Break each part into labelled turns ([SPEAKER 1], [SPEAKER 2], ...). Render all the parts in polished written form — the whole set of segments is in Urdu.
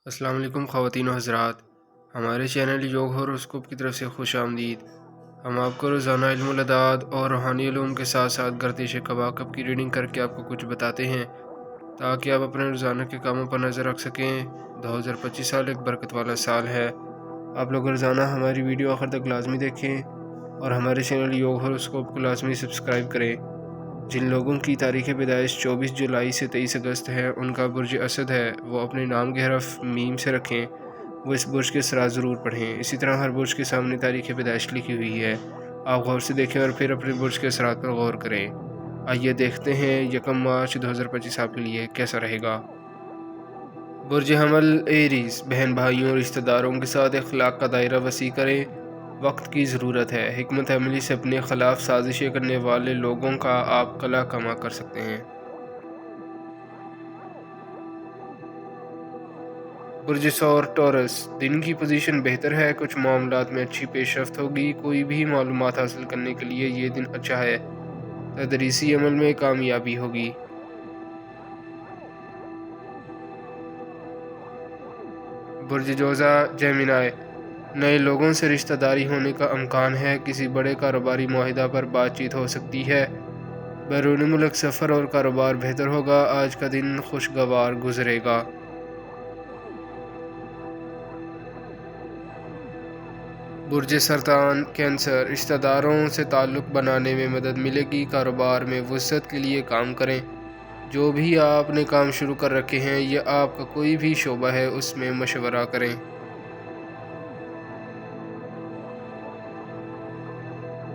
[SPEAKER 1] السلام علیکم خواتین و حضرات، ہمارے چینل یوگ ہوروسکوپ کی طرف سے خوش آمدید۔ ہم آپ کو روزانہ علم الاعداد اور روحانی علوم کے ساتھ ساتھ گردش کواکب کی ریڈنگ کر کے آپ کو کچھ بتاتے ہیں تاکہ آپ اپنے روزانہ کے کاموں پر نظر رکھ سکیں۔ 2025 سال ایک برکت والا سال ہے۔ آپ لوگ روزانہ ہماری ویڈیو آخر تک لازمی دیکھیں اور ہمارے چینل یوگ ہوروسکوپ کو لازمی سبسکرائب کریں۔ جن لوگوں کی تاریخ پیدائش 24 جولائی سے 23 اگست ہے، ان کا برج اسد ہے، وہ اپنے نام کے حرف میم سے رکھیں۔ وہ اس برج کے اسرار ضرور پڑھیں۔ اسی طرح ہر برج کے سامنے تاریخ پیدائش لکھی ہوئی ہے، آپ غور سے دیکھیں اور پھر اپنے برج کے اثرات پر غور کریں۔ آئیے دیکھتے ہیں 1 مارچ 2025 آپ کے لیے کیسا رہے گا۔ برج حمل ایریز، بہن بھائیوں اور رشتہ داروں کے ساتھ اخلاق کا دائرہ وسیع کریں۔ وقت کی ضرورت ہے۔ حکمت عملی سے اپنے خلاف سازشیں کرنے والے لوگوں کا آپ قلع کما کر سکتے ہیں۔ برج ثور ٹورس، دن کی پوزیشن بہتر ہے، کچھ معاملات میں اچھی پیش رفت ہوگی، کوئی بھی معلومات حاصل کرنے کے لیے یہ دن اچھا ہے، تدریسی عمل میں کامیابی ہوگی۔ برج جوزہ جیمنائی، نئے لوگوں سے رشتہ داری ہونے کا امکان ہے، کسی بڑے کاروباری معاہدہ پر بات چیت ہو سکتی ہے، بیرون ملک سفر اور کاروبار بہتر ہوگا، آج کا دن خوشگوار گزرے گا۔ برج سرطان کینسر، رشتہ داروں سے تعلق بنانے میں مدد ملے گی، کاروبار میں وسعت کے لیے کام کریں، جو بھی آپ نے کام شروع کر رکھے ہیں یا آپ کا کوئی بھی شعبہ ہے اس میں مشورہ کریں۔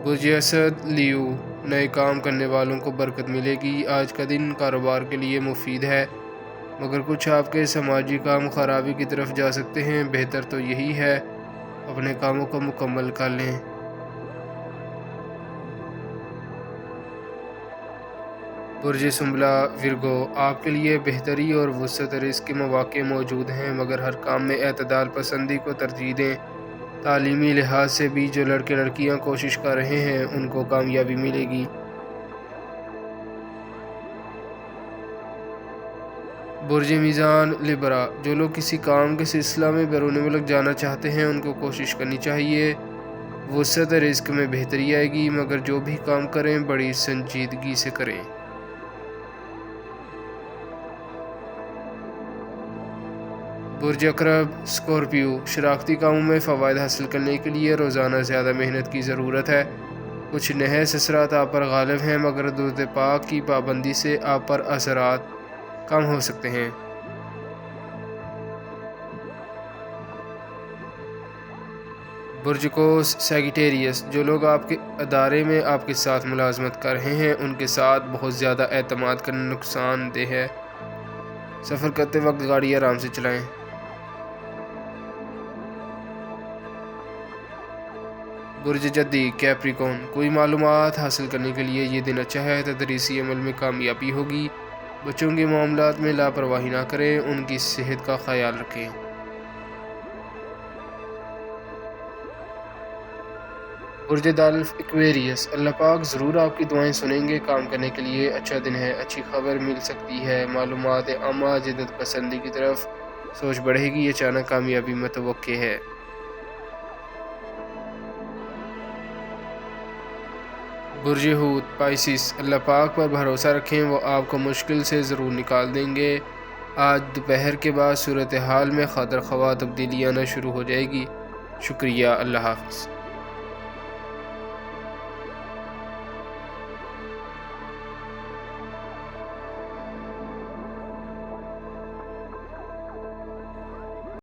[SPEAKER 1] برج اسد لیو، نئے کام کرنے والوں کو برکت ملے گی، آج کا دن کاروبار کے لیے مفید ہے، مگر کچھ آپ کے سماجی کام خرابی کی طرف جا سکتے ہیں، بہتر تو یہی ہے اپنے کاموں کو مکمل کر لیں۔ برج سنبلہ ورگو، آپ کے لیے بہتری اور وسعت رزق کے مواقع موجود ہیں، مگر ہر کام میں اعتدال پسندی کو ترجیح دیں۔ تعلیمی لحاظ سے بھی جو لڑکے لڑکیاں کوشش کر رہے ہیں ان کو کامیابی ملے گی۔ برج میزان لبرا، جو لوگ کسی کام کے سلسلہ میں بیرون ملک جانا چاہتے ہیں ان کو کوشش کرنی چاہیے، وسعت رزق میں بہتری آئے گی، مگر جو بھی کام کریں بڑی سنجیدگی سے کریں۔ برج عقرب اسکورپیو، شراکتی کاموں میں فوائد حاصل کرنے کے لیے روزانہ زیادہ محنت کی ضرورت ہے، کچھ نحس اثرات آپ پر غالب ہیں، مگر درود پاک کی پابندی سے آپ پر اثرات کم ہو سکتے ہیں۔ برج قوس سیگیٹیریس، جو لوگ آپ کے ادارے میں آپ کے ساتھ ملازمت کر رہے ہیں ان کے ساتھ بہت زیادہ اعتماد کرنا نقصان دہ ہے، سفر کرتے وقت گاڑی آرام سے چلائیں۔ برج جدی کیپریکون، کوئی معلومات حاصل کرنے کے لیے یہ دن اچھا ہے، تدریسی عمل میں کامیابی ہوگی، بچوں کے معاملات میں لاپرواہی نہ کریں، ان کی صحت کا خیال رکھیں۔ برج دلف ایکویریس، اللہ پاک ضرور آپ کی دعائیں سنیں گے، کام کرنے کے لیے اچھا دن ہے، اچھی خبر مل سکتی ہے، معلومات عامہ جدت پسندی کی طرف سوچ بڑھے گی، اچانک کامیابی متوقع ہے۔ برج حوت پائسس، اللہ پاک پر بھروسہ رکھیں، وہ آپ کو مشکل سے ضرور نکال دیں گے، آج دوپہر کے بعد صورتحال میں خاطر خواہ تبدیلی آنا شروع ہو جائے گی۔ شکریہ، اللہ حافظ۔